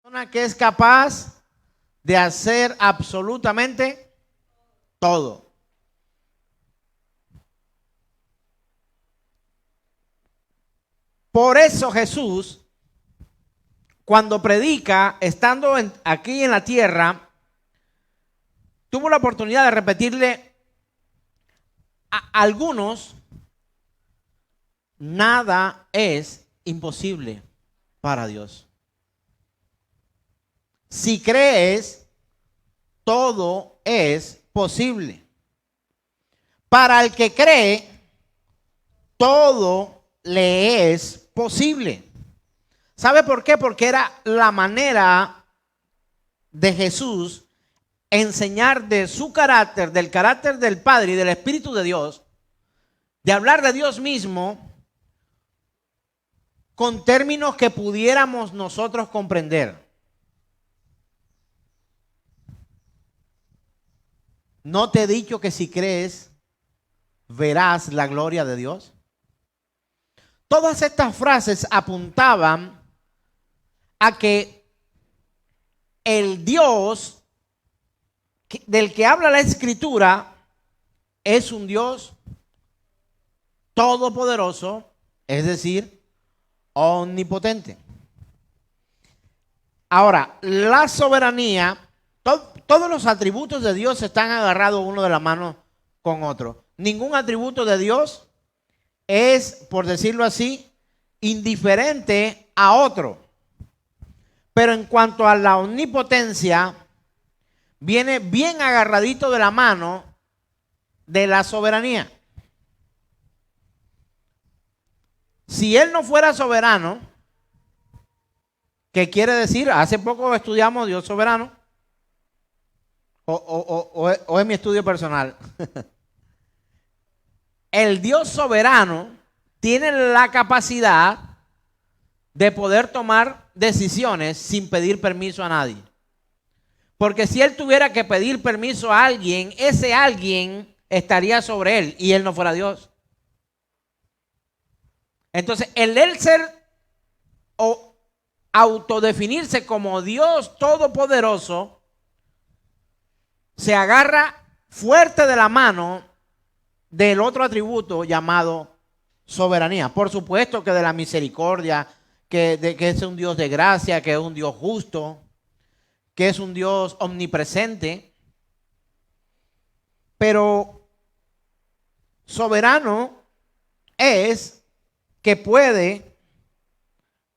Persona que es capaz de hacer absolutamente todo. Por eso Jesús, cuando predica, estando aquí en la tierra, tuvo la oportunidad de repetirle a algunos: nada es imposible para Dios. Si crees, todo es posible. Para el que cree, todo le es posible. ¿Sabe por qué? Porque era la manera de Jesús enseñar de su carácter, del carácter del Padre y del Espíritu de Dios, de hablar de Dios mismo con términos que pudiéramos nosotros comprender. ¿No te he dicho que si crees, verás la gloria de Dios? Todas estas frases apuntaban a que el Dios del que habla la Escritura es un Dios todopoderoso, es decir, omnipotente. Ahora, la soberanía, todos los atributos de Dios están agarrados uno de la mano con otro. Ningún atributo de Dios es, por decirlo así, indiferente a otro. Pero en cuanto a la omnipotencia, viene bien agarradito de la mano de la soberanía. Si Él no fuera soberano, ¿qué quiere decir? Hace poco estudiamos Dios soberano. O es mi estudio personal. El Dios soberano tiene la capacidad de poder tomar decisiones sin pedir permiso a nadie. Porque si Él tuviera que pedir permiso a alguien, ese alguien estaría sobre Él y Él no fuera Dios. Entonces, el ser o autodefinirse como Dios todopoderoso se agarra fuerte de la mano del otro atributo llamado soberanía. Por supuesto que de la misericordia, que es un Dios de gracia, que es un Dios justo, que es un Dios omnipresente. Pero soberano es que puede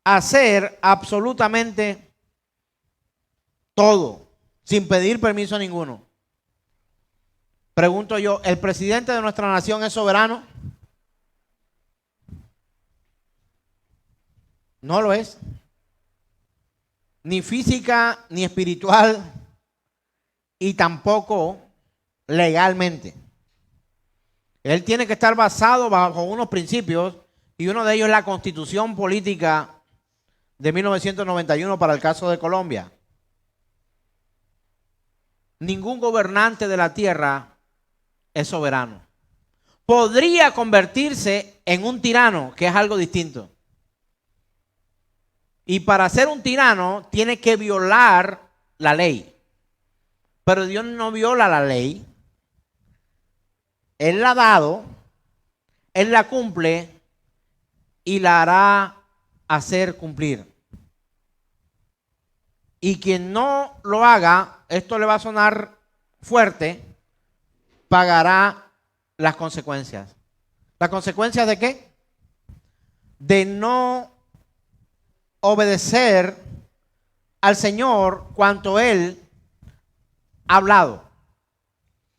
hacer absolutamente todo sin pedir permiso a ninguno. Pregunto yo, ¿el presidente de nuestra nación es soberano? No lo es. Ni física, ni espiritual, y tampoco legalmente. Él tiene que estar basado bajo unos principios, y uno de ellos es la Constitución Política de 1991 para el caso de Colombia. Ningún gobernante de la tierra es soberano. Podría convertirse en un tirano, que es algo distinto. Y para ser un tirano tiene que violar la ley. Pero Dios no viola la ley. Él la ha dado, Él la cumple y la hará hacer cumplir. Y quien no lo haga, esto le va a sonar fuerte, pagará las consecuencias. ¿Las consecuencias de qué? De no obedecer al Señor cuanto Él ha hablado.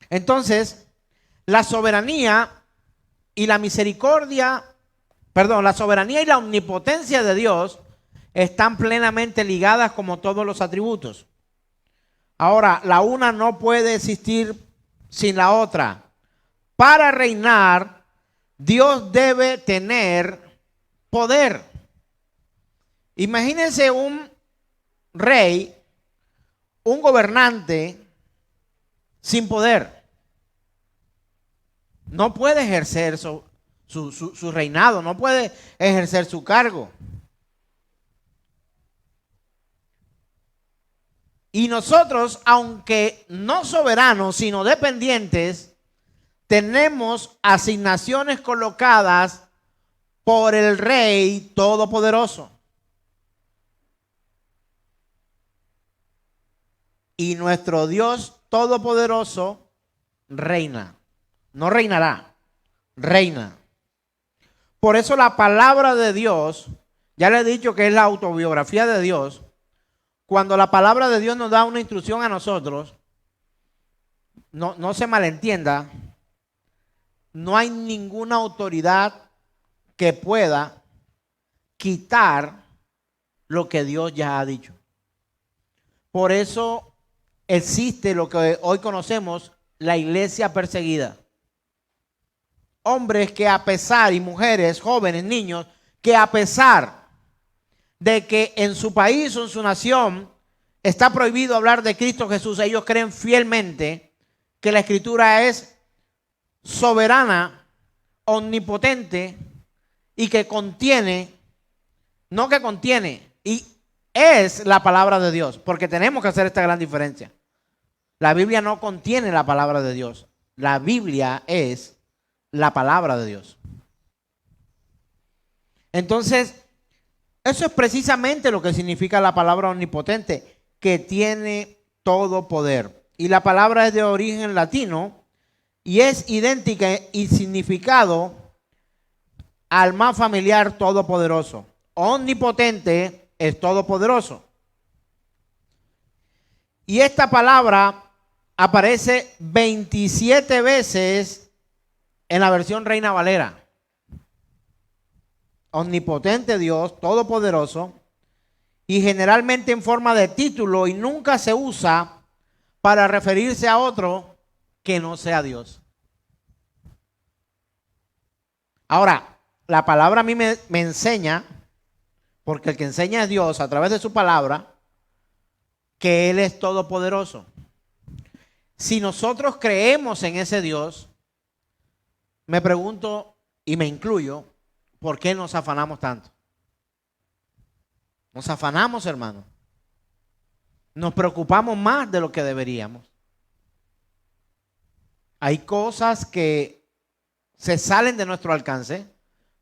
Entonces, la soberanía y la misericordia, la soberanía y la omnipotencia de Dios están plenamente ligadas como todos los atributos. Ahora, la una no puede existir sin la otra. Para reinar, Dios debe tener poder. Imagínense un rey, un gobernante sin poder. No puede ejercer su reinado, no puede ejercer su cargo. Y nosotros, aunque no soberanos, sino dependientes, tenemos asignaciones colocadas por el Rey Todopoderoso. Y nuestro Dios Todopoderoso reina. No reinará, reina. Por eso la palabra de Dios, ya le he dicho que es la autobiografía de Dios. Cuando la palabra de Dios nos da una instrucción a nosotros, no se malentienda, no hay ninguna autoridad que pueda quitar lo que Dios ya ha dicho. Por eso existe lo que hoy conocemos, la iglesia perseguida. Hombres que a pesar, y mujeres, jóvenes, niños, que a pesar de que en su país o en su nación está prohibido hablar de Cristo Jesús, ellos creen fielmente que la Escritura es soberana, omnipotente y que contiene, no que contiene, y es la palabra de Dios, porque tenemos que hacer esta gran diferencia. La Biblia no contiene la palabra de Dios, la Biblia es la palabra de Dios. Entonces, eso es precisamente lo que significa la palabra omnipotente, que tiene todo poder. Y la palabra es de origen latino y es idéntica y significado al más familiar todopoderoso. Omnipotente es todopoderoso. Y esta palabra aparece 27 veces en la versión Reina Valera. Omnipotente Dios, todopoderoso, y generalmente en forma de título, y nunca se usa para referirse a otro que no sea Dios. Ahora, la palabra a mí me enseña, porque el que enseña es Dios a través de su palabra, que Él es todopoderoso. Si nosotros creemos en ese Dios, me pregunto y me incluyo, ¿por qué nos afanamos tanto? Nos afanamos, hermano. Nos preocupamos más de lo que deberíamos. Hay cosas que se salen de nuestro alcance,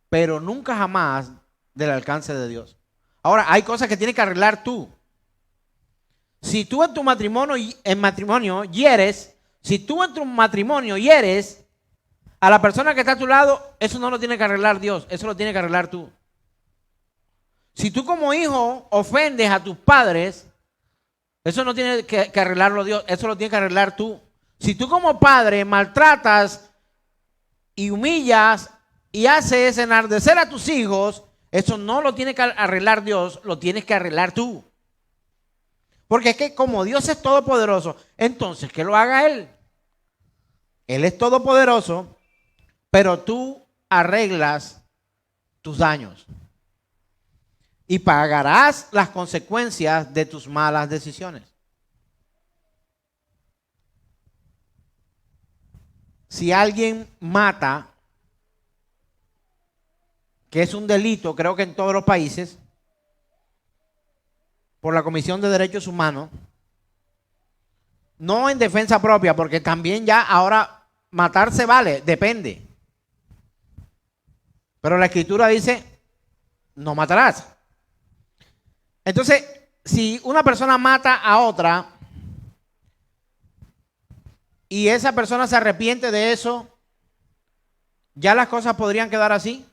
pero nunca jamás del alcance de Dios. Ahora, hay cosas que tienes que arreglar tú. Si tú en tu matrimonio hieres, a la persona que está a tu lado, eso no lo tiene que arreglar Dios, eso lo tiene que arreglar tú. Si tú como hijo ofendes a tus padres, eso no tiene que arreglarlo Dios, eso lo tiene que arreglar tú. Si tú como padre maltratas y humillas y haces enardecer a tus hijos, eso no lo tiene que arreglar Dios, lo tienes que arreglar tú. Porque es que como Dios es todopoderoso, entonces que lo haga Él. Él es todopoderoso, pero tú arreglas tus daños y pagarás las consecuencias de tus malas decisiones. Si alguien mata, que es un delito, creo que en todos los países, por la Comisión de Derechos Humanos, no en defensa propia, porque también ya ahora matar se vale, depende. Pero la Escritura dice, no matarás. Entonces, si una persona mata a otra y esa persona se arrepiente de eso, ¿ya las cosas podrían quedar así?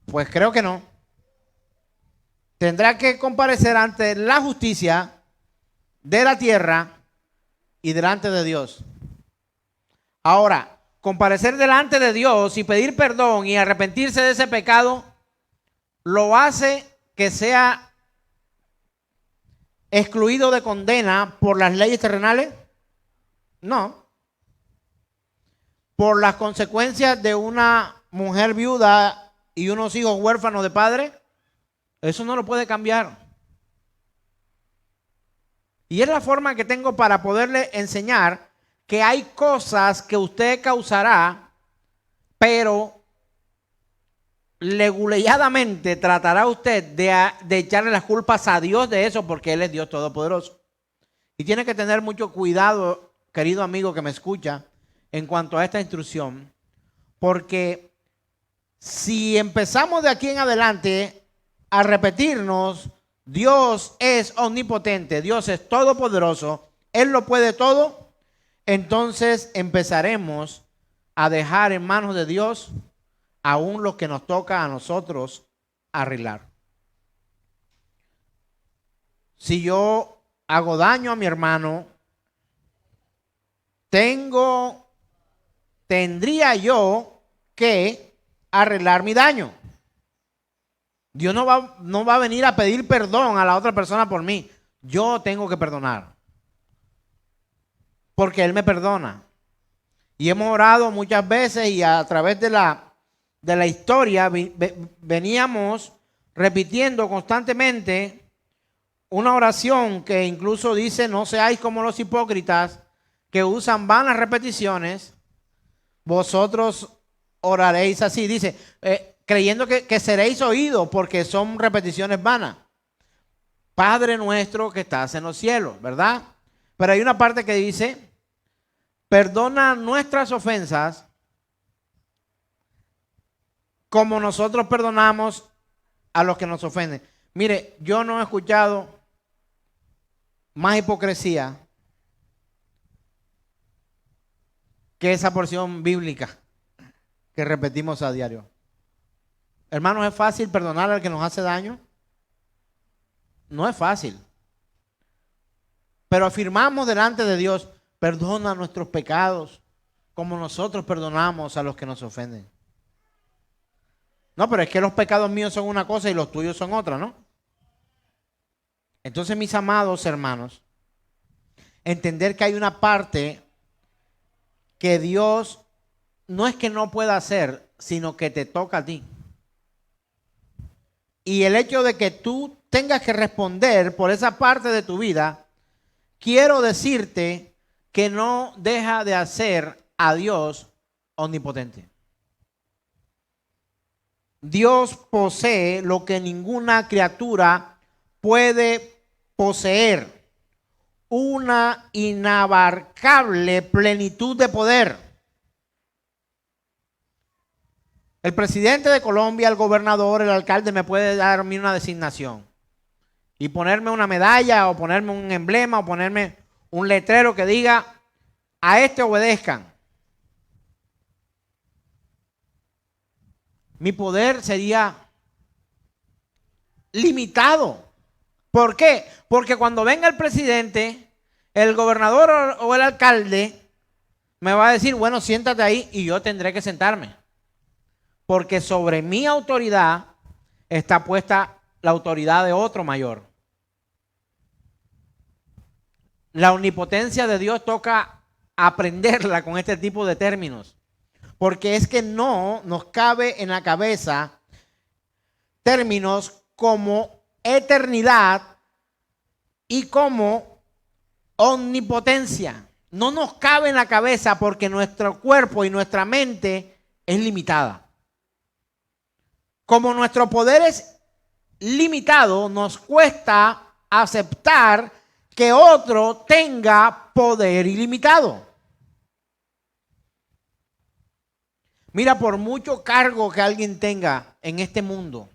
Pues creo que no. Tendrá que comparecer ante la justicia de la tierra y delante de Dios. Ahora, comparecer delante de Dios y pedir perdón y arrepentirse de ese pecado, ¿lo hace que sea excluido de condena por las leyes terrenales? No. ¿Por las consecuencias de una mujer viuda y unos hijos huérfanos de padre? Eso no lo puede cambiar. Y es la forma que tengo para poderle enseñar que hay cosas que usted causará, pero leguleyadamente tratará usted de echarle las culpas a Dios de eso, porque Él es Dios Todopoderoso. Y tiene que tener mucho cuidado, querido amigo que me escucha, en cuanto a esta instrucción, porque si empezamos de aquí en adelante a repetirnos, Dios es omnipotente, Dios es todopoderoso, Él lo puede todo, entonces empezaremos a dejar en manos de Dios aún lo que nos toca a nosotros arreglar. Si yo hago daño a mi hermano, tendría yo que arreglar mi daño. Dios no va a venir a pedir perdón a la otra persona por mí. Yo tengo que perdonar, porque Él me perdona. Y hemos orado muchas veces y a través de la historia veníamos repitiendo constantemente una oración que incluso dice: no seáis como los hipócritas que usan vanas repeticiones, vosotros oraréis así. Dice, creyendo que seréis oídos, porque son repeticiones vanas. Padre nuestro que estás en los cielos, ¿verdad? Pero hay una parte que dice: perdona nuestras ofensas como nosotros perdonamos a los que nos ofenden. Mire, yo no he escuchado más hipocresía que esa porción bíblica que repetimos a diario. Hermanos, ¿es fácil perdonar al que nos hace daño? No es fácil. Pero afirmamos delante de Dios: perdona nuestros pecados como nosotros perdonamos a los que nos ofenden. No, pero es que los pecados míos son una cosa y los tuyos son otra, ¿no? Entonces, mis amados hermanos, entender que hay una parte que Dios no es que no pueda hacer, sino que te toca a ti. Y el hecho de que tú tengas que responder por esa parte de tu vida, quiero decirte que no deja de hacer a Dios omnipotente. Dios posee lo que ninguna criatura puede poseer: una inabarcable plenitud de poder. El presidente de Colombia, el gobernador, el alcalde me puede darme una designación y ponerme una medalla o ponerme un emblema o ponerme un letrero que diga: a este obedezcan. Mi poder sería limitado. ¿Por qué? Porque cuando venga el presidente, el gobernador o el alcalde me va a decir: bueno, siéntate ahí, y yo tendré que sentarme. Porque sobre mi autoridad está puesta la autoridad de otro mayor. La omnipotencia de Dios toca aprenderla con este tipo de términos, porque es que no nos cabe en la cabeza términos como eternidad y como omnipotencia. No nos cabe en la cabeza porque nuestro cuerpo y nuestra mente es limitada. Como nuestro poder es limitado, nos cuesta aceptar que otro tenga poder ilimitado. Mira, por mucho cargo que alguien tenga en este mundo,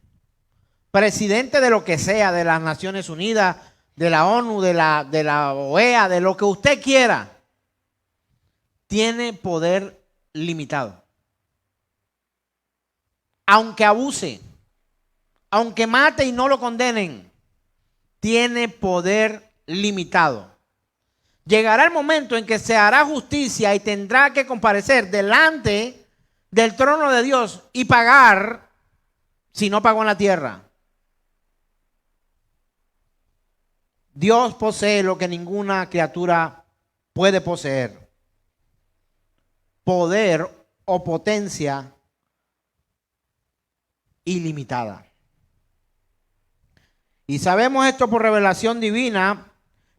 presidente de lo que sea, de las Naciones Unidas, de la ONU, de la OEA, de lo que usted quiera, tiene poder limitado. Aunque abuse, aunque mate y no lo condenen, tiene poder limitado. Llegará el momento en que se hará justicia y tendrá que comparecer delante del trono de Dios y pagar si no pagó en la tierra. Dios posee lo que ninguna criatura puede poseer: poder o potencia ilimitada. Y sabemos esto por revelación divina,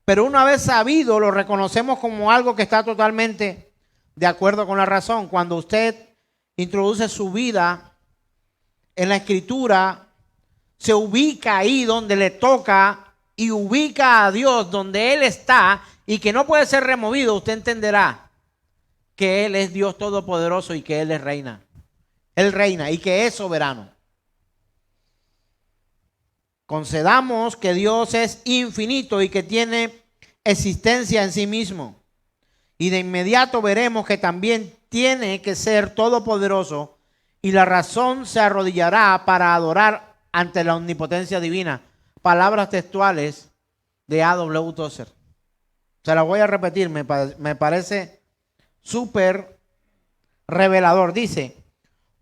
pero una vez sabido lo reconocemos como algo que está totalmente de acuerdo con la razón. Cuando usted introduce su vida en la Escritura se ubica ahí donde le toca y ubica a Dios donde Él está y que no puede ser removido, usted entenderá que Él es Dios Todopoderoso y que Él es reina. Él reina y que es soberano. Concedamos que Dios es infinito y que tiene existencia en sí mismo. Y de inmediato veremos que también tiene que ser todopoderoso y la razón se arrodillará para adorar ante la omnipotencia divina. Palabras textuales de A.W. Tozer. Se las voy a repetir, me parece súper revelador. Dice,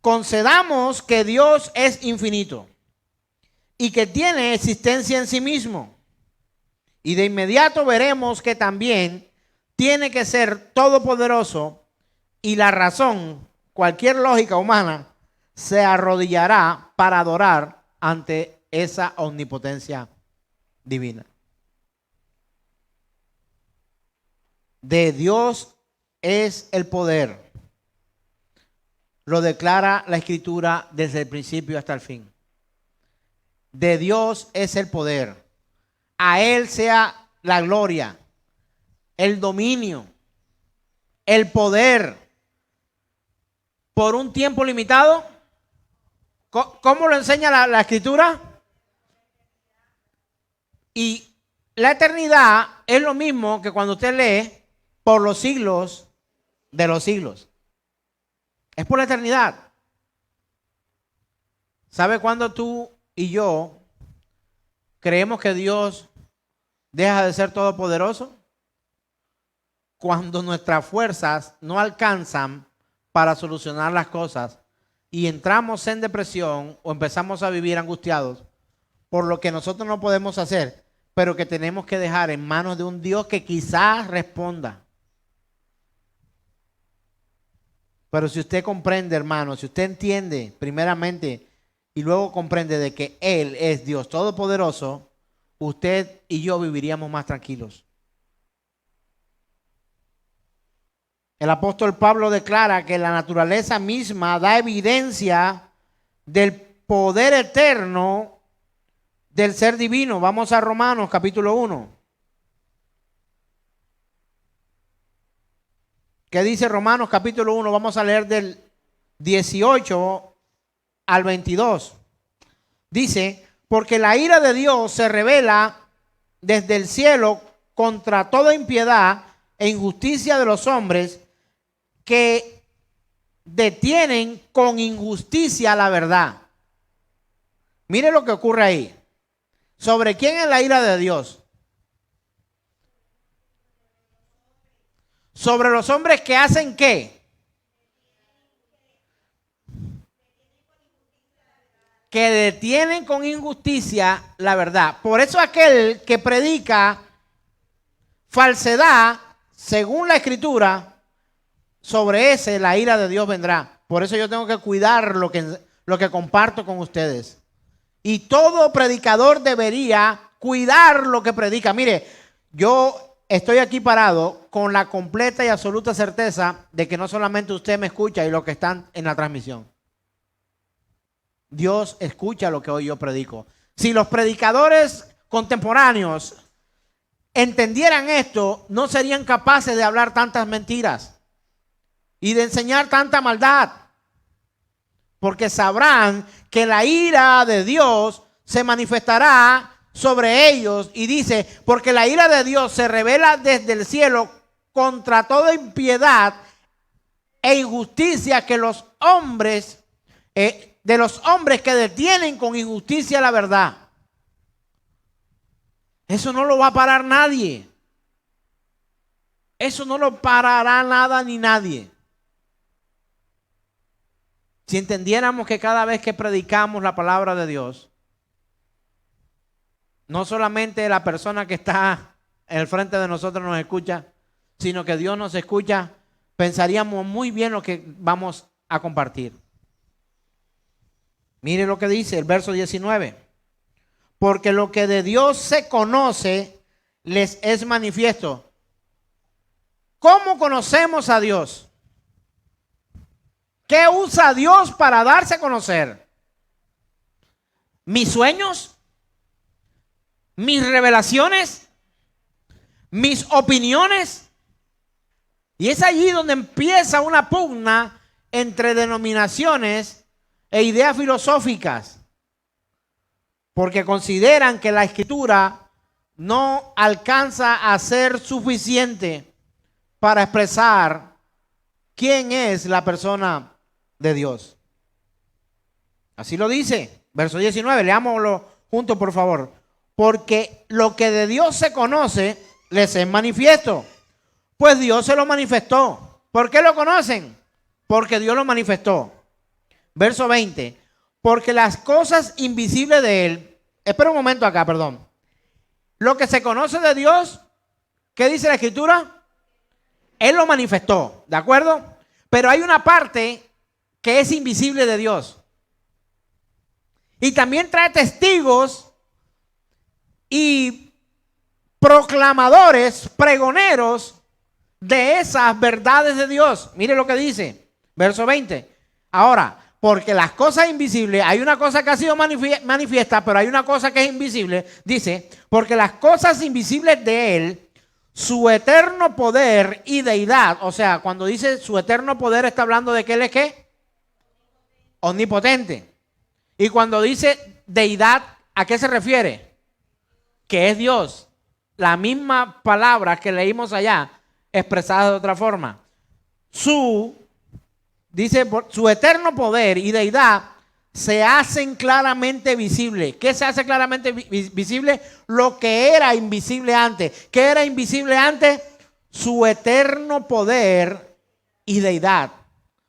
concedamos que Dios es infinito y que tiene existencia en sí mismo. Y de inmediato veremos que también tiene que ser todopoderoso y la razón, cualquier lógica humana, se arrodillará para adorar ante esa omnipotencia divina. De Dios es el poder. Lo declara la Escritura desde el principio hasta el fin. De Dios es el poder. A Él sea la gloria, el dominio, el poder. Por un tiempo limitado. ¿Cómo lo enseña la Escritura? Y la eternidad es lo mismo que cuando usted lee por los siglos de los siglos. Es por la eternidad. ¿Sabe cuándo tú y yo creemos que Dios deja de ser todopoderoso? Cuando nuestras fuerzas no alcanzan para solucionar las cosas y entramos en depresión o empezamos a vivir angustiados por lo que nosotros no podemos hacer, pero que tenemos que dejar en manos de un Dios que quizás responda. Pero si usted comprende, hermano, si usted entiende primeramente y luego comprende de que Él es Dios Todopoderoso, usted y yo viviríamos más tranquilos. El apóstol Pablo declara que la naturaleza misma da evidencia del poder eterno del ser divino. Vamos a Romanos capítulo 1. ¿Qué dice Romanos capítulo 1? Vamos a leer del 18 al 22. Dice, porque la ira de Dios se revela desde el cielo contra toda impiedad e injusticia de los hombres que detienen con injusticia la verdad. Mire lo que ocurre ahí. ¿Sobre quién es la ira de Dios? Sobre los hombres que hacen ¿qué? Que detienen con injusticia la verdad. Por eso aquel que predica falsedad, según la Escritura, sobre ese la ira de Dios vendrá. Por eso yo tengo que cuidar lo que comparto con ustedes. Y todo predicador debería cuidar lo que predica. Mire, yo estoy aquí parado con la completa y absoluta certeza de que no solamente usted me escucha y los que están en la transmisión. Dios escucha lo que hoy yo predico. Si los predicadores contemporáneos entendieran esto, no serían capaces de hablar tantas mentiras y de enseñar tanta maldad, porque sabrán que la ira de Dios se manifestará sobre ellos. Y dice, porque la ira de Dios se revela desde el cielo contra toda impiedad e injusticia que los hombres, de los hombres que detienen con injusticia la verdad. Eso no lo va a parar nadie. Eso no lo parará nada ni nadie. Si entendiéramos que cada vez que predicamos la palabra de Dios, no solamente la persona que está en el frente de nosotros nos escucha, sino que Dios nos escucha, pensaríamos muy bien lo que vamos a compartir. Mire lo que dice el verso 19. Porque lo que de Dios se conoce les es manifiesto. ¿Cómo conocemos a Dios? ¿Qué usa Dios para darse a conocer? mis sueños, mis revelaciones, mis opiniones. Y es allí donde empieza una pugna entre denominaciones e ideas filosóficas, porque consideran que la Escritura no alcanza a ser suficiente para expresar quién es la persona de Dios. Así lo dice, verso 19, leámoslo juntos por favor. Porque lo que de Dios se conoce les es manifiesto, pues Dios se lo manifestó. ¿Por qué lo conocen? Porque Dios lo manifestó. Verso 20, porque las cosas invisibles de Él, espera un momento acá, perdón. Lo que se conoce de Dios, ¿qué dice la Escritura? Él lo manifestó, ¿de acuerdo? Pero hay una parte que es invisible de Dios. Y también trae testigos y proclamadores, pregoneros de esas verdades de Dios. Mire lo que dice, verso 20. Ahora, porque las cosas invisibles, hay una cosa que ha sido manifiesta, pero hay una cosa que es invisible. Dice, porque las cosas invisibles de Él, su eterno poder y deidad. O sea, cuando dice su eterno poder, está hablando de que Él es ¿qué? Omnipotente. Y cuando dice deidad, ¿a qué se refiere? Que es Dios. La misma palabra que leímos allá, expresada de otra forma. Dice, su eterno poder y deidad se hacen claramente visibles. ¿Qué se hace claramente visible? Lo que era invisible antes. ¿Qué era invisible antes? Su eterno poder y deidad.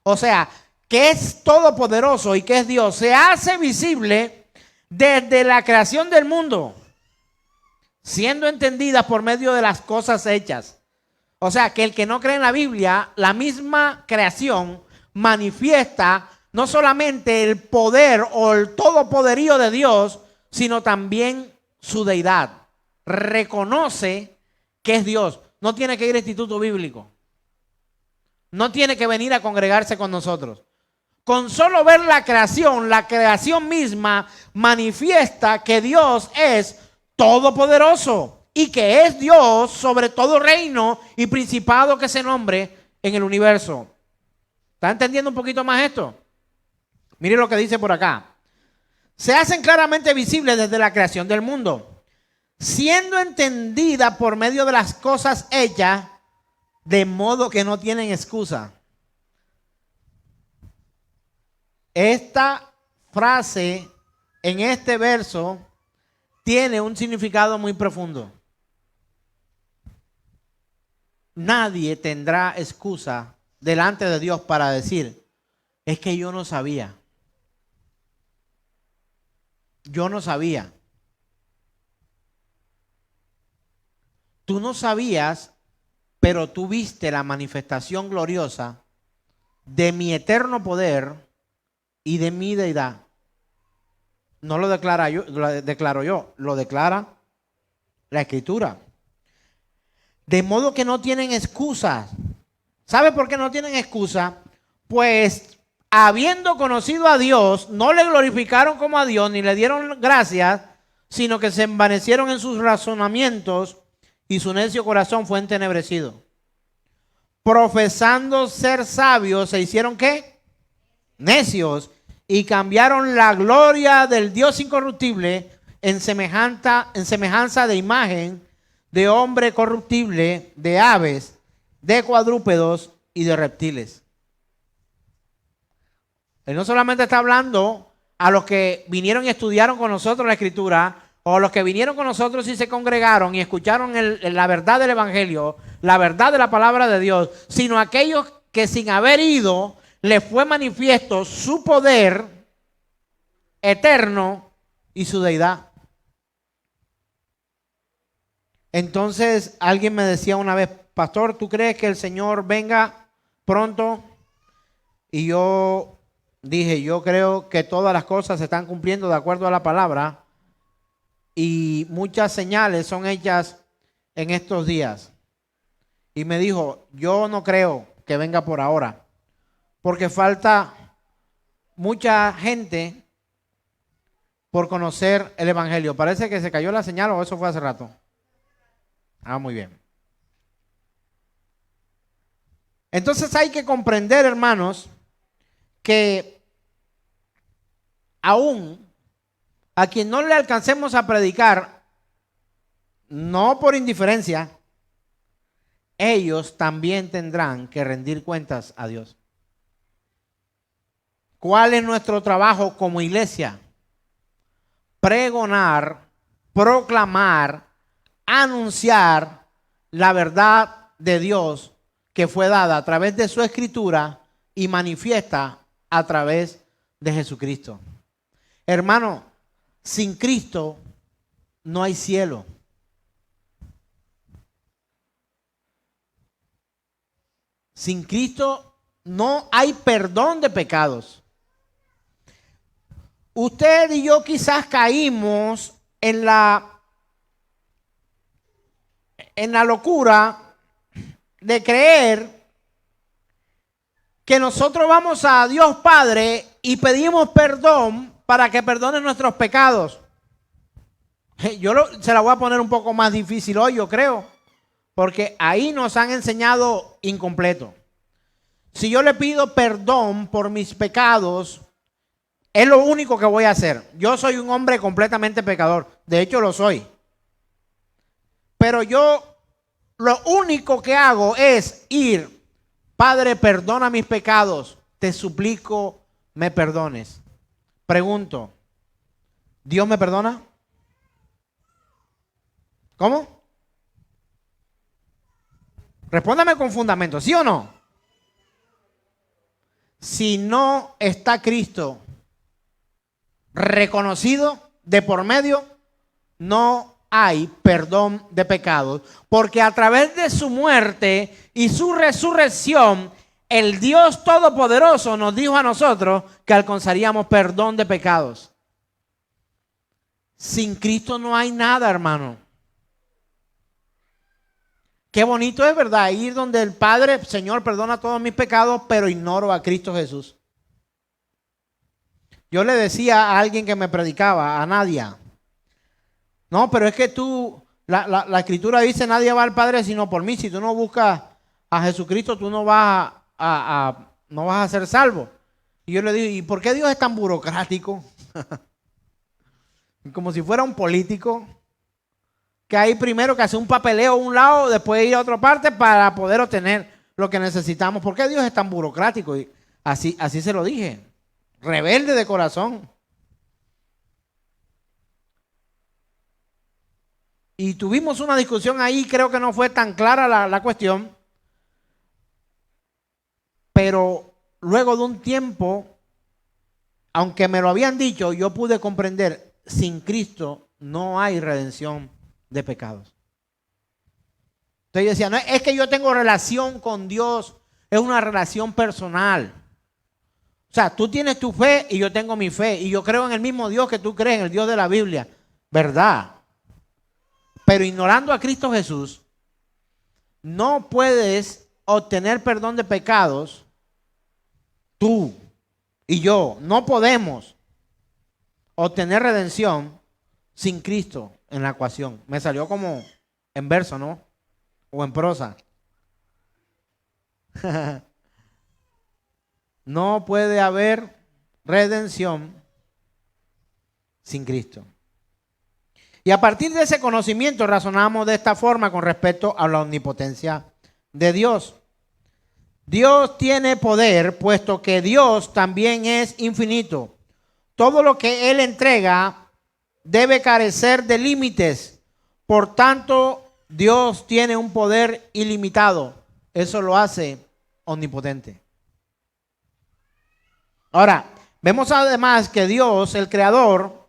O sea, que es todopoderoso y que es Dios, se hace visible desde la creación del mundo, siendo entendida por medio de las cosas hechas. O sea, que el que no cree en la Biblia, la misma creación manifiesta no solamente el poder o el todopoderío de Dios, sino también su deidad. Reconoce que es Dios. No tiene que ir al instituto bíblico. No tiene que venir a congregarse con nosotros. Con solo ver la creación misma manifiesta que Dios es todopoderoso y que es Dios sobre todo reino y principado que se nombre en el universo. ¿Está entendiendo un poquito más esto? Mire lo que dice por acá. Se hacen claramente visibles desde la creación del mundo, siendo entendida por medio de las cosas hechas, de modo que no tienen excusa. Esta frase en este verso tiene un significado muy profundo. Nadie tendrá excusa delante de Dios para decir, es que yo no sabía. Yo no sabía. Tú no sabías, pero tú viste la manifestación gloriosa de mi eterno poder y de mi deidad. No lo declaro yo, lo declara la Escritura. De modo que no tienen excusas. ¿Sabe por qué no tienen excusa? Pues habiendo conocido a Dios, no le glorificaron como a Dios, ni le dieron gracias, sino que se envanecieron en sus razonamientos y su necio corazón fue entenebrecido. Profesando ser sabios, ¿se hicieron qué? Necios, y cambiaron la gloria del Dios incorruptible en semejanza de imagen de hombre corruptible, de aves, de cuadrúpedos y de reptiles. Él no solamente está hablando a los que vinieron y estudiaron con nosotros la Escritura, o los que vinieron con nosotros y se congregaron y escucharon la verdad del Evangelio, la verdad de la palabra de Dios, sino aquellos que sin haber ido le fue manifiesto su poder eterno y su deidad. Entonces alguien me decía una vez, pastor, ¿tú crees que el Señor venga pronto? Y yo dije, yo creo que todas las cosas se están cumpliendo de acuerdo a la palabra y muchas señales son hechas en estos días. Y me dijo, yo no creo que venga por ahora, porque falta mucha gente por conocer el Evangelio. Parece que se cayó la señal o eso fue hace rato. Ah, muy bien. Entonces hay que comprender, hermanos, que aún a quien no le alcancemos a predicar, no por indiferencia, ellos también tendrán que rendir cuentas a Dios. ¿Cuál es nuestro trabajo como iglesia? Pregonar, proclamar, anunciar la verdad de Dios que fue dada a través de su escritura y manifiesta a través de Jesucristo. Hermano, sin Cristo no hay cielo. Sin Cristo no hay perdón de pecados. Usted y yo quizás caímos en la locura de creer que nosotros vamos a Dios Padre y pedimos perdón para que perdone nuestros pecados. Se la voy a poner un poco más difícil hoy, yo creo, porque ahí nos han enseñado incompleto. Si yo le pido perdón por mis pecados, es lo único que voy a hacer. Yo soy un hombre completamente pecador. De hecho, lo soy. Pero yo lo único que hago es ir, Padre, perdona mis pecados. Te suplico, me perdones. Pregunto, ¿Dios me perdona? ¿Cómo? Respóndame con fundamento, ¿sí o no? Si no está Cristo reconocido de por medio, no hay perdón de pecados, porque a través de su muerte y su resurrección, el Dios Todopoderoso nos dijo a nosotros que alcanzaríamos perdón de pecados. Sin Cristo no hay nada, hermano. Qué bonito es, ¿verdad? Ir donde el Padre, Señor, perdona todos mis pecados, pero ignoro a Cristo Jesús. Yo le decía a alguien que me predicaba, a Nadia, no, pero es que tú, la Escritura dice, nadie va al Padre sino por mí. Si tú no buscas a Jesucristo, tú no vas no vas a ser salvo. Y yo le digo, ¿y por qué Dios es tan burocrático? Como si fuera un político, que hay primero que hacer un papeleo a un lado, después ir a otra parte para poder obtener lo que necesitamos. ¿Por qué Dios es tan burocrático? Y así se lo dije. Rebelde de corazón. Y tuvimos una discusión ahí, creo que no fue tan clara la cuestión. Pero luego de un tiempo, aunque me lo habían dicho, yo pude comprender, sin Cristo no hay redención de pecados. Entonces yo decía, no, es que yo tengo relación con Dios, es una relación personal. O sea, tú tienes tu fe y yo tengo mi fe. Y yo creo en el mismo Dios que tú crees, en el Dios de la Biblia. ¿Verdad? Pero ignorando a Cristo Jesús, no puedes obtener perdón de pecados. Tú y yo no podemos obtener redención sin Cristo en la ecuación. Me salió como en verso, ¿no? O en prosa. No puede haber redención sin Cristo. Y a partir de ese conocimiento razonamos de esta forma con respecto a la omnipotencia de Dios. Dios tiene poder, puesto que Dios también es infinito. Todo lo que Él entrega debe carecer de límites. Por tanto, Dios tiene un poder ilimitado. Eso lo hace omnipotente. Ahora, vemos además que Dios, el Creador,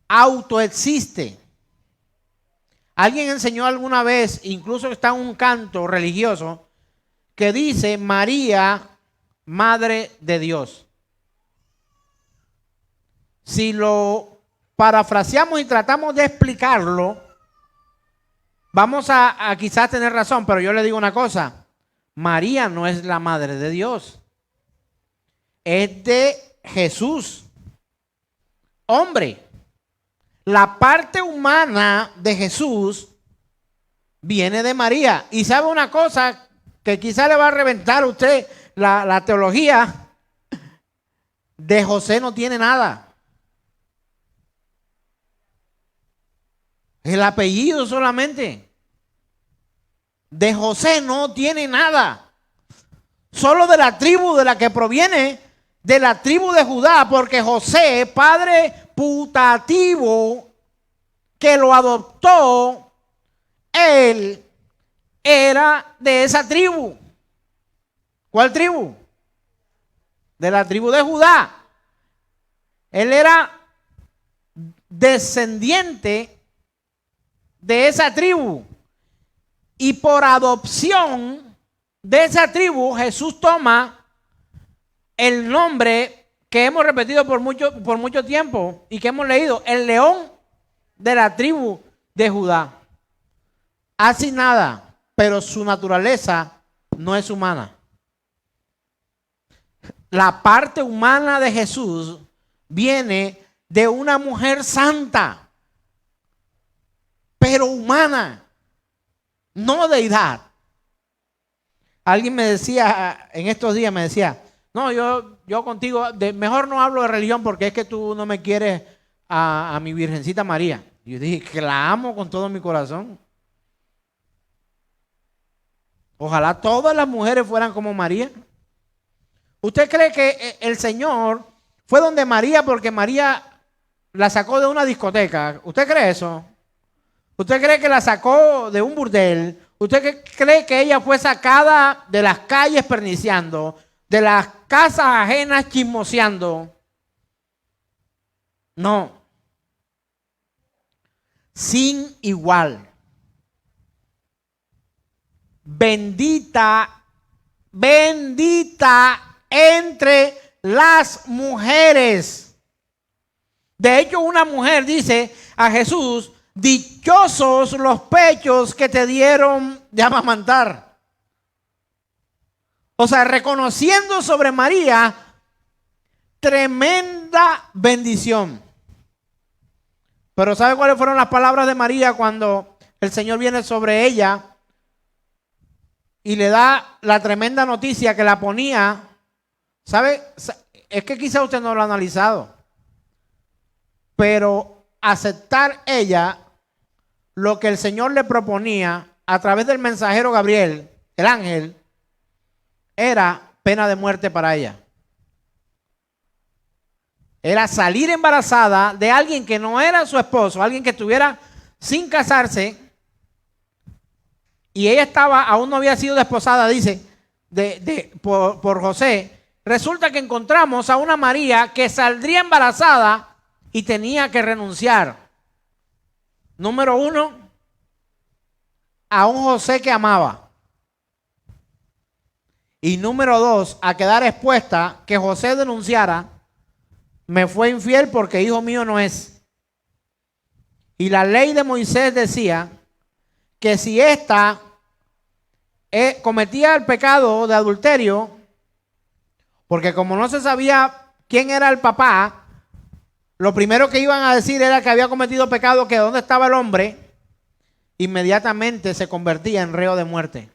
autoexiste. Alguien enseñó alguna vez, incluso está en un canto religioso, que dice María, Madre de Dios. Si lo parafraseamos y tratamos de explicarlo, vamos a quizás tener razón, pero yo le digo una cosa, María no es la Madre de Dios, es de Jesús. hombre. La parte humana de Jesús viene de María. Y sabe una cosa que quizá le va a reventar a usted la teología. De José no tiene nada. El apellido solamente. De José no tiene nada. Solo de la tribu de la que proviene, de la tribu de Judá, porque José, padre putativo que lo adoptó, él era de esa tribu. ¿Cuál tribu? De la tribu de Judá. Él era descendiente de esa tribu. Y por adopción de esa tribu, Jesús toma el nombre que hemos repetido por mucho tiempo y que hemos leído, el león de la tribu de Judá. Así nada, pero su naturaleza no es humana. La parte humana de Jesús viene de una mujer santa, pero humana, no deidad. Alguien me decía, en estos días me decía, no, yo contigo, mejor no hablo de religión porque es que tú no me quieres a mi Virgencita María. Y yo dije que la amo con todo mi corazón. Ojalá todas las mujeres fueran como María. ¿Usted cree que el Señor fue donde María porque María la sacó de una discoteca? ¿Usted cree eso? ¿Usted cree que la sacó de un burdel? ¿Usted cree que ella fue sacada de las calles perniciando, de las casas ajenas chismoseando? No. Sin igual. Bendita, bendita entre las mujeres. De hecho, una mujer dice a Jesús, dichosos los pechos que te dieron de amamantar. O sea, reconociendo sobre María tremenda bendición. Pero ¿sabe cuáles fueron las palabras de María cuando el Señor viene sobre ella y le da la tremenda noticia que la ponía? ¿Sabe? Es que quizá usted no lo ha analizado. Pero aceptar ella lo que el Señor le proponía a través del mensajero Gabriel, el ángel, era pena de muerte para ella. Era salir embarazada de alguien que no era su esposo, alguien que estuviera sin casarse, y ella aún no había sido desposada, dice, por José. Resulta que encontramos a una María que saldría embarazada y tenía que renunciar. Número uno, a un José que amaba. Y número dos, a quedar expuesta que José denunciara, me fue infiel porque hijo mío no es. Y la ley de Moisés decía que si ésta cometía el pecado de adulterio, porque como no se sabía quién era el papá, lo primero que iban a decir era que había cometido pecado, que dónde estaba el hombre, inmediatamente se convertía en reo de muerte.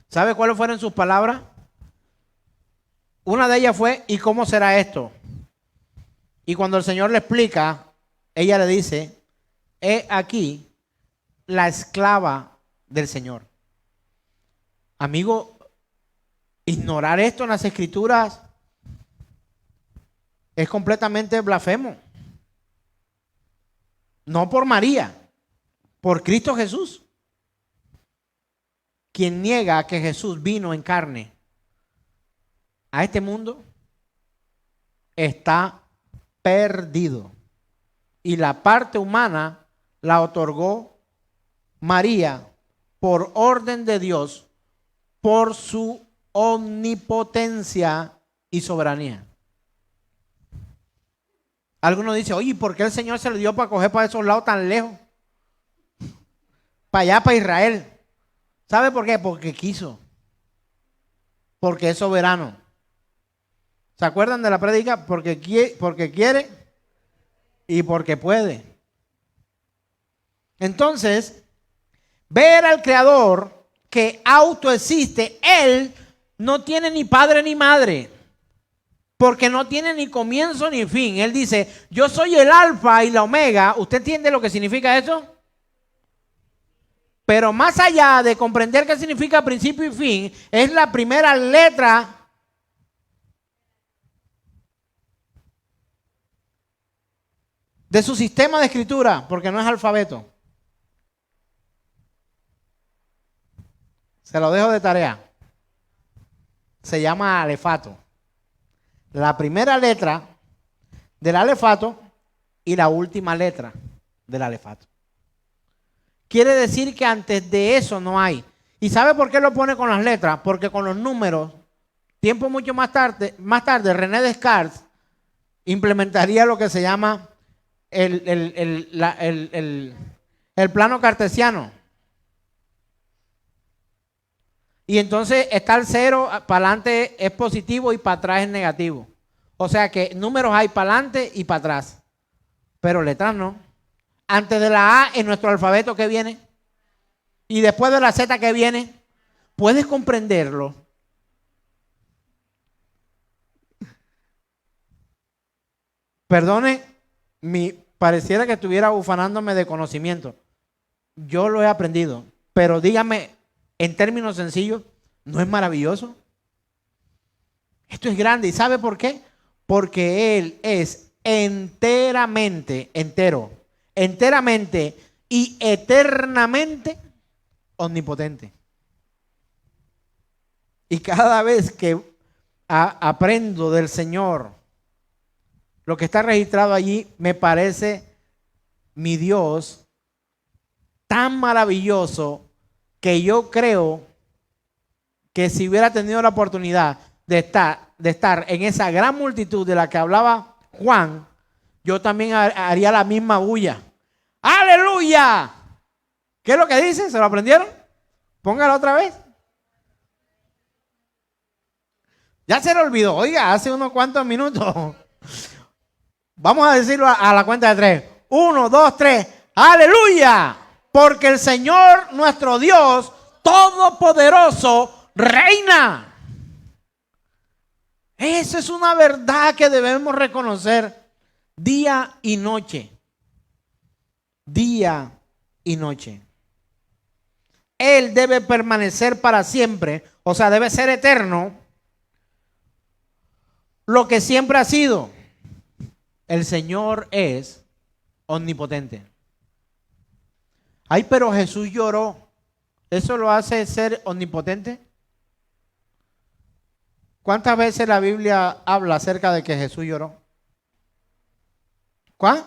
¿Sabe cuáles fueron sus palabras? Una de ellas fue, ¿y cómo será esto? Y cuando el Señor le explica, ella le dice, he aquí la esclava del Señor. Amigo, ignorar esto en las Escrituras es completamente blasfemo. No por María, por Cristo Jesús. Quien niega que Jesús vino en carne a este mundo está perdido. Y la parte humana la otorgó María por orden de Dios, por su omnipotencia y soberanía. Algunos dicen, oye, ¿por qué el Señor se le dio para coger para esos lados tan lejos? Para allá, para Israel. ¿Sabe por qué? Porque quiso. Porque es soberano. ¿Se acuerdan de la prédica? Porque quiere y porque puede. Entonces, ver al Creador que autoexiste, Él no tiene ni padre ni madre, porque no tiene ni comienzo ni fin. Él dice, yo soy el alfa y la omega. ¿Usted entiende lo que significa eso? Pero más allá de comprender qué significa principio y fin, es la primera letra de su sistema de escritura, porque no es alfabeto. Se lo dejo de tarea. Se llama alefato. La primera letra del alefato y la última letra del alefato. Quiere decir que antes de eso no hay. ¿Y sabe por qué lo pone con las letras? Porque con los números, tiempo mucho más tarde, René Descartes implementaría lo que se llama el plano cartesiano. Y entonces está el cero, para adelante es positivo y para atrás es negativo. O sea que números hay para adelante y para atrás. Pero letras no. Antes de la A en nuestro alfabeto, ¿qué viene? Y después de la Z, ¿qué viene? ¿Puedes comprenderlo? Perdone, pareciera que estuviera ufanándome de conocimiento. Yo lo he aprendido. Pero dígame, en términos sencillos, ¿no es maravilloso? Esto es grande. ¿Y sabe por qué? Porque Él es enteramente y eternamente omnipotente. Y cada vez que aprendo del Señor lo que está registrado allí, me parece mi Dios tan maravilloso que yo creo que si hubiera tenido la oportunidad de estar en esa gran multitud de la que hablaba Juan, yo también haría la misma bulla. ¡Aleluya! ¿Qué es lo que dice? ¿Se lo aprendieron? Póngalo otra vez. Ya se lo olvidó. Oiga, hace unos cuantos minutos. Vamos a decirlo a la cuenta de 3. 1, 2, 3. ¡Aleluya! Porque el Señor, nuestro Dios, todopoderoso, reina. Esa es una verdad que debemos reconocer día y noche. Día y noche. Él debe permanecer para siempre, o sea, debe ser eterno, lo que siempre ha sido. El Señor es omnipotente. Ay, pero Jesús lloró. ¿Eso lo hace ser omnipotente? ¿Cuántas veces la Biblia habla acerca de que Jesús lloró? ¿Cuál?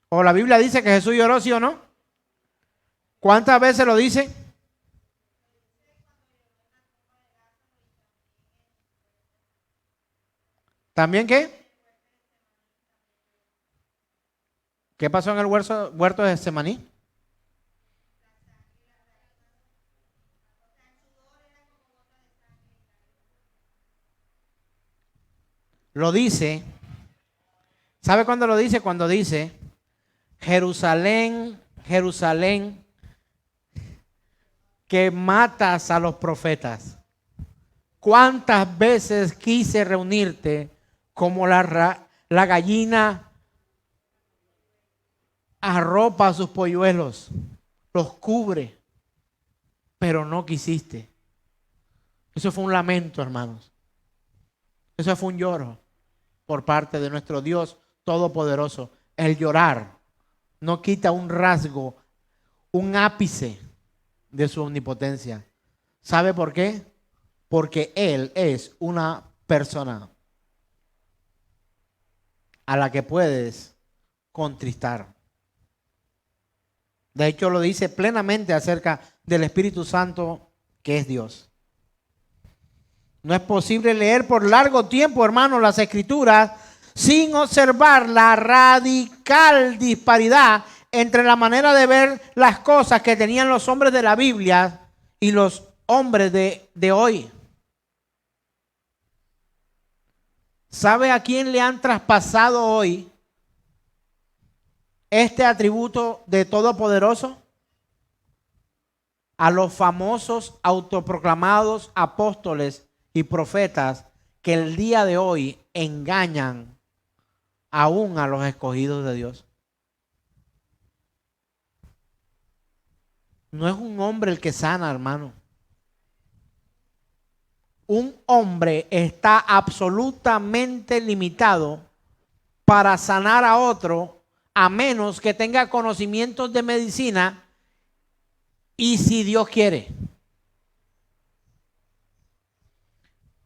¿O la Biblia dice que Jesús lloró, sí o no? ¿Cuántas veces lo dice? ¿También qué? ¿Qué pasó en el huerto de Getsemaní? Lo dice. ¿Sabe cuándo lo dice? Cuando dice, Jerusalén, Jerusalén, que matas a los profetas. ¿Cuántas veces quise reunirte como la gallina arropa a sus polluelos, los cubre, pero no quisiste? Eso fue un lamento, hermanos. Eso fue un lloro por parte de nuestro Dios todopoderoso. El llorar no quita un rasgo, un ápice de su omnipotencia. ¿Sabe por qué? Porque Él es una persona a la que puedes contristar. De hecho, lo dice plenamente acerca del Espíritu Santo, que es Dios. No es posible leer por largo tiempo, hermanos, las Escrituras sin observar la radical disparidad entre la manera de ver las cosas que tenían los hombres de la Biblia y los hombres de hoy. ¿Sabe a quién le han traspasado hoy este atributo de Todopoderoso? A los famosos autoproclamados apóstoles y profetas que el día de hoy engañan aún a los escogidos de Dios. No es un hombre el que sana, hermano. Un hombre está absolutamente limitado para sanar a otro, a menos que tenga conocimientos de medicina y si Dios quiere.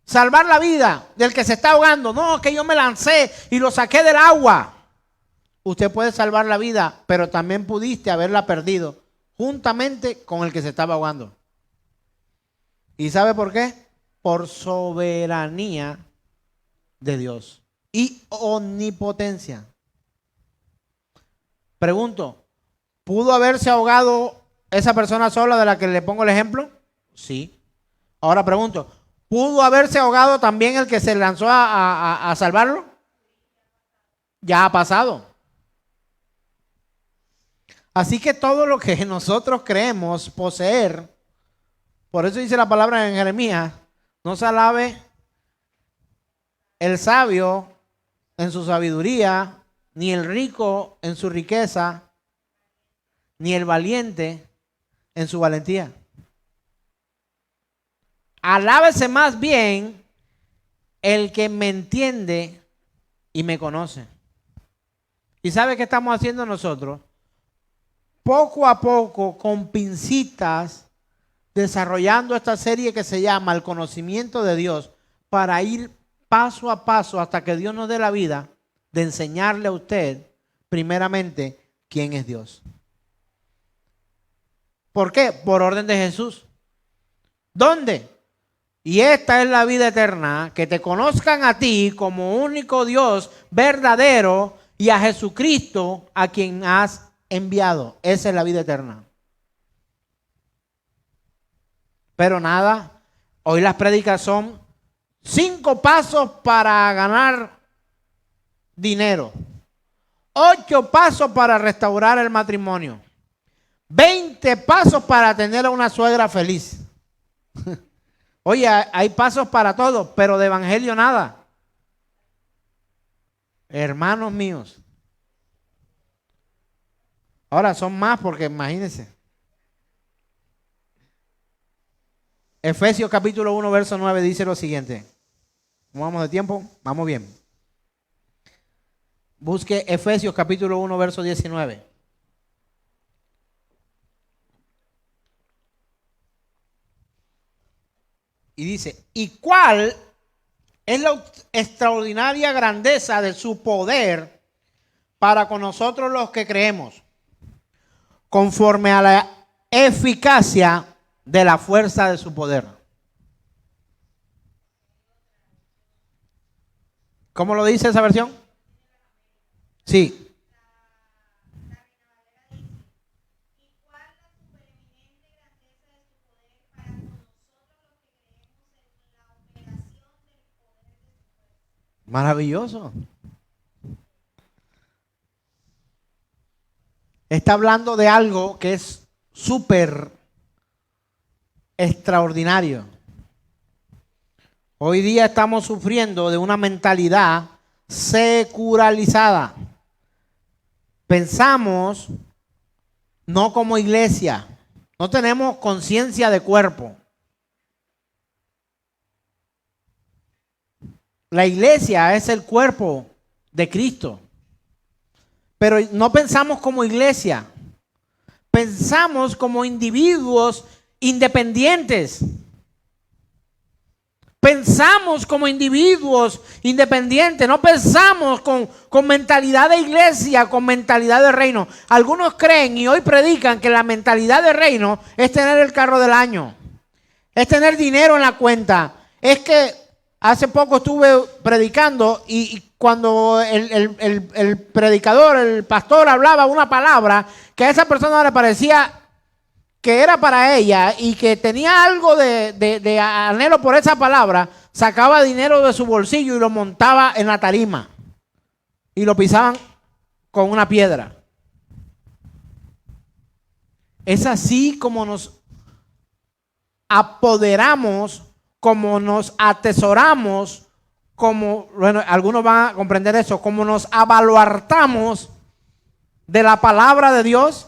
Salvar la vida del que se está ahogando. No, que yo me lancé y lo saqué del agua. Usted puede salvar la vida, pero también pudiste haberla perdido juntamente con el que se estaba ahogando. ¿Y sabe por qué? Por soberanía de Dios y omnipotencia. Pregunto, ¿pudo haberse ahogado esa persona sola de la que le pongo el ejemplo? Sí. Ahora pregunto, ¿pudo haberse ahogado también el que se lanzó a salvarlo? Ya ha pasado. Así que todo lo que nosotros creemos poseer, por eso dice la palabra en Jeremías, no se alabe el sabio en su sabiduría, ni el rico en su riqueza, ni el valiente en su valentía. Alábese más bien el que me entiende y me conoce. ¿Y sabe qué estamos haciendo nosotros? Poco a poco, con pincitas, desarrollando esta serie que se llama El conocimiento de Dios, para ir paso a paso hasta que Dios nos dé la vida de enseñarle a usted, primeramente, quién es Dios. ¿Por qué? Por orden de Jesús. ¿Dónde? Y esta es la vida eterna, que te conozcan a ti como único Dios verdadero y a Jesucristo a quien has enviado. Esa es la vida eterna. Pero nada, hoy las prédicas son 5 pasos para ganar dinero, 8 pasos para restaurar el matrimonio, 20 pasos para tener a una suegra feliz. Oye, hay pasos para todo, pero de evangelio nada. Hermanos míos. Ahora son más porque imagínense. Efesios capítulo 1, verso 9 dice lo siguiente. ¿Cómo vamos de tiempo? Vamos bien. Busque Efesios capítulo 1, verso 19. Y dice, ¿y cuál es la extraordinaria grandeza de su poder para con nosotros los que creemos? Conforme a la eficacia de la fuerza de su poder. ¿Cómo lo dice esa versión? Sí. Maravilloso. Está hablando de algo que es súper extraordinario. Hoy día estamos sufriendo de una mentalidad secularizada. Pensamos no como iglesia, no tenemos conciencia de cuerpo. La iglesia es el cuerpo de Cristo. Pero no pensamos como iglesia. Pensamos como individuos independientes. Pensamos como individuos independientes. No pensamos con mentalidad de iglesia, con mentalidad de reino. Algunos creen y hoy predican que la mentalidad de reino es tener el carro del año. Es tener dinero en la cuenta. Es que hace poco estuve predicando y cuando el predicador, el pastor hablaba una palabra que a esa persona le parecía que era para ella y que tenía algo de anhelo por esa palabra, sacaba dinero de su bolsillo y lo montaba en la tarima y lo pisaban con una piedra. Es así como nos apoderamos, como nos atesoramos, como, bueno, algunos van a comprender eso, como nos abaluartamos de la palabra de Dios.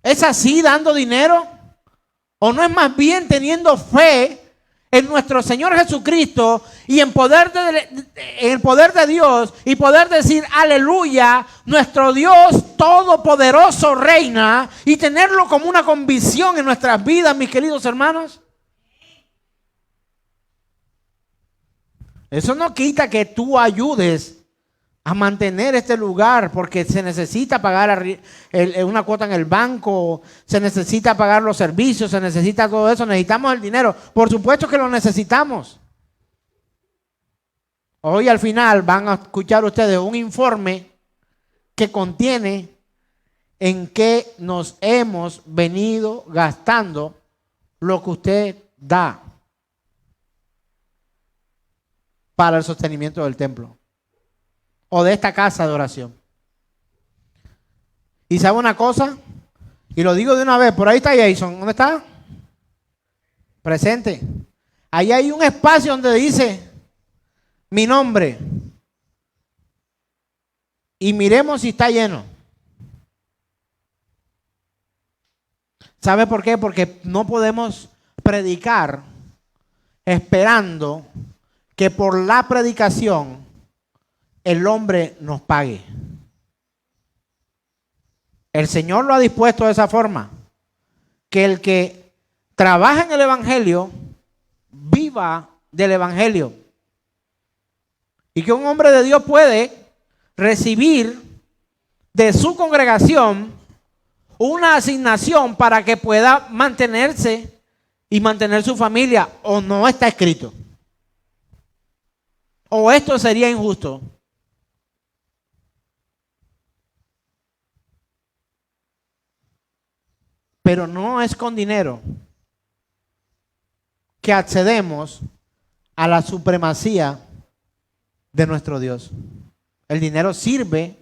¿Es así dando dinero? ¿O no es más bien teniendo fe en nuestro Señor Jesucristo y en el poder de Dios y poder decir aleluya, nuestro Dios todopoderoso reina, y tenerlo como una convicción en nuestras vidas, mis queridos hermanos? Eso no quita que tú ayudes a mantener este lugar, porque se necesita pagar una cuota en el banco, se necesita pagar los servicios, se necesita todo eso, necesitamos el dinero. Por supuesto que lo necesitamos. Hoy al final van a escuchar ustedes un informe que contiene en qué nos hemos venido gastando lo que usted da para el sostenimiento del templo o de esta casa de oración. Y sabe una cosa, y lo digo de una vez, por ahí está Jason, ¿dónde está? Presente. Ahí hay un espacio donde dice mi nombre, y miremos si está lleno. ¿Sabe por qué? Porque no podemos predicar esperando que por la predicación el hombre nos pague. El Señor lo ha dispuesto de esa forma, que el que trabaja en el Evangelio viva del Evangelio, y que un hombre de Dios puede recibir de su congregación una asignación para que pueda mantenerse y mantener su familia. ¿O no está escrito? ¿O esto sería injusto? Pero no es con dinero que accedemos a la supremacía de nuestro Dios. El dinero sirve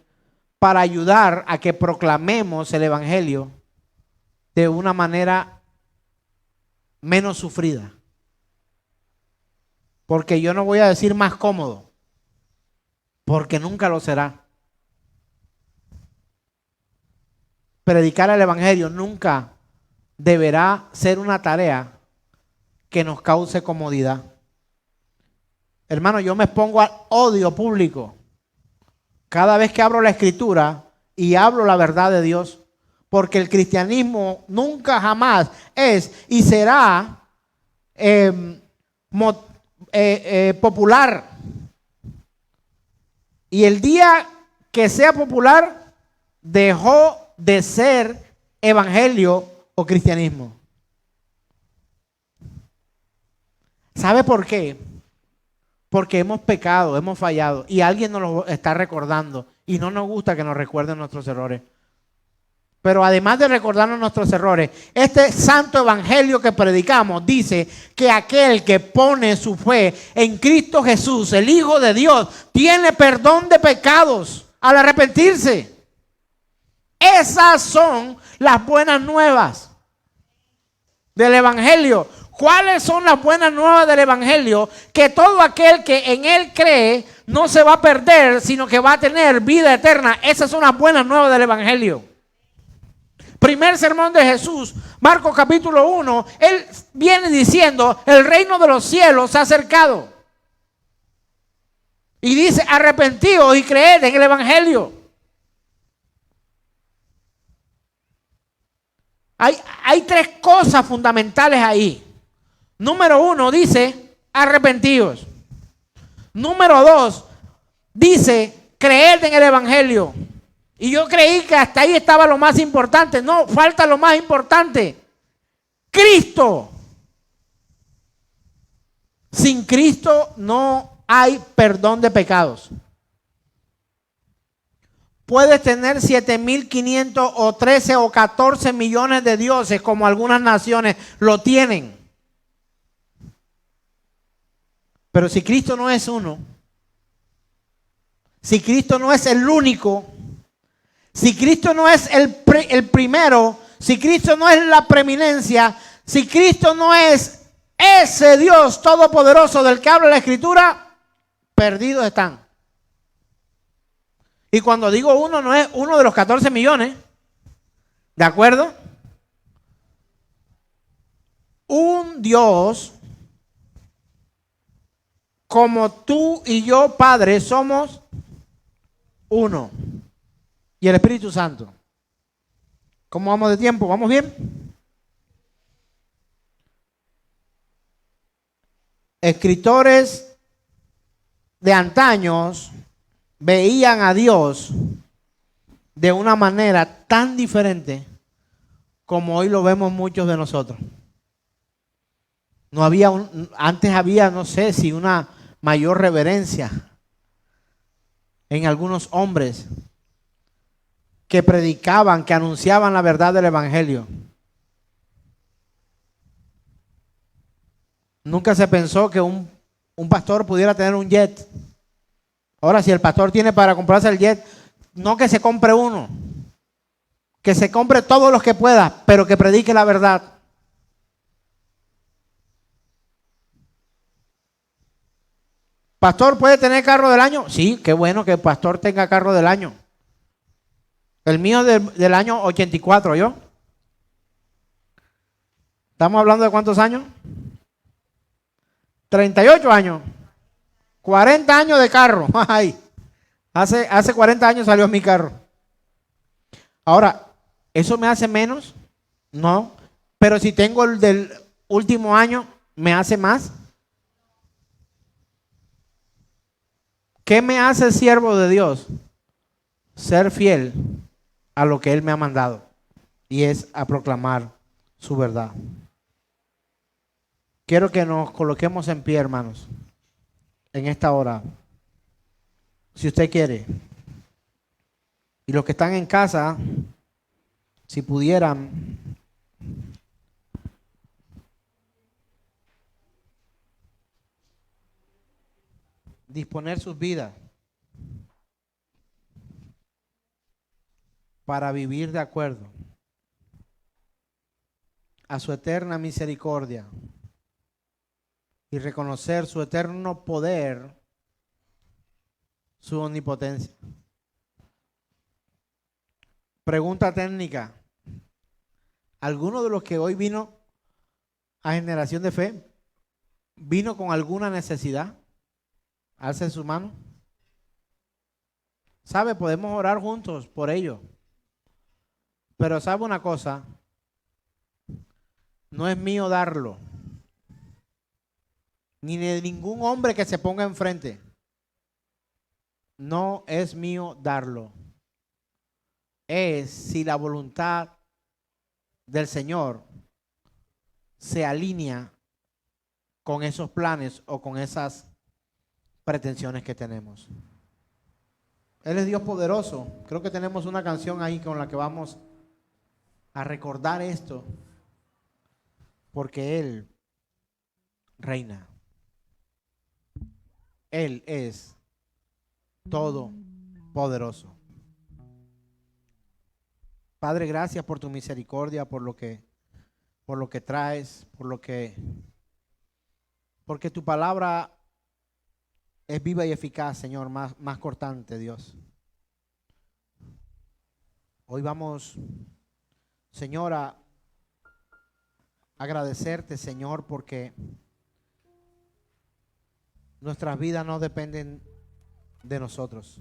para ayudar a que proclamemos el Evangelio de una manera menos sufrida. Porque yo no voy a decir más cómodo, porque nunca lo será. Predicar el Evangelio nunca deberá ser una tarea que nos cause comodidad. Hermano, yo me expongo al odio público cada vez que abro la Escritura y hablo la verdad de Dios, porque el cristianismo nunca jamás es y será popular. Y el día que sea popular, dejó de ser evangelio o cristianismo. ¿Sabe por qué? Porque hemos pecado, hemos fallado, y alguien nos lo está recordando, y no nos gusta que nos recuerden nuestros errores. Pero además de recordarnos nuestros errores, este santo evangelio que predicamos dice que aquel que pone su fe en Cristo Jesús, el Hijo de Dios, tiene perdón de pecados al arrepentirse. Esas son las buenas nuevas del evangelio. ¿Cuáles son las buenas nuevas del evangelio? Que todo aquel que en él cree no se va a perder, sino que va a tener vida eterna. Esas son las buenas nuevas del evangelio. Primer sermón de Jesús, Marcos capítulo 1, él viene diciendo, el reino de los cielos se ha acercado. Y dice, arrepentíos y creed en el evangelio. Hay tres cosas fundamentales ahí. Número 1 dice, arrepentíos. Número 2 dice, creed en el evangelio. Y yo creí que hasta ahí estaba lo más importante. No, falta lo más importante. Cristo. Sin Cristo no hay perdón de pecados. Puedes tener 7.500 o 13 o 14 millones de dioses como algunas naciones lo tienen. Pero si Cristo no es uno, si Cristo no es el único, si Cristo no es el primero, si Cristo no es la preeminencia, si Cristo no es ese Dios todopoderoso del que habla la Escritura, perdidos están. Y cuando digo uno, no es uno de los 14 millones. ¿De acuerdo? Un Dios como tú y yo, Padre, somos uno. Y el Espíritu Santo. ¿Cómo vamos de tiempo? ¿Vamos bien? Escritores de antaños veían a Dios de una manera tan diferente como hoy lo vemos muchos de nosotros. No había antes había, no sé si una mayor reverencia en algunos hombres que predicaban, que anunciaban la verdad del Evangelio. Nunca se pensó que un pastor pudiera tener un jet. Ahora, si el pastor tiene para comprarse el jet, no que se compre uno, que se compre todos los que pueda, pero que predique la verdad. ¿Pastor puede tener carro del año? Sí, qué bueno que el pastor tenga carro del año. El mío del año 84, ¿yo? ¿Estamos hablando de cuántos años? 38 años. 40 años de carro. Ay, hace 40 años salió mi carro. Ahora, ¿eso me hace menos? No. Pero si tengo el del último año, ¿me hace más? ¿Qué me hace siervo de Dios? Ser fiel a lo que Él me ha mandado. Y es a proclamar su verdad. Quiero que nos coloquemos en pie, hermanos, en esta hora. Si usted quiere. Y los que están en casa, si pudieran disponer sus vidas para vivir de acuerdo a su eterna misericordia y reconocer su eterno poder, su omnipotencia. Pregunta técnica. ¿Alguno de los que hoy vino a Generación de Fe vino con alguna necesidad? Alce su mano. ¿Sabe? Podemos orar juntos por ello. Pero ¿sabe una cosa? No es mío darlo. Ni de ningún hombre que se ponga enfrente. No es mío darlo. Es si la voluntad del Señor se alinea con esos planes o con esas pretensiones que tenemos. Él es Dios poderoso. Creo que tenemos una canción ahí con la que vamos a recordar esto, porque Él reina. Él es todopoderoso. Padre, gracias por tu misericordia, por lo que traes, porque tu palabra es viva y eficaz, Señor, más cortante, Dios. Hoy vamos, Señor, a agradecerte, Señor, porque nuestras vidas no dependen de nosotros.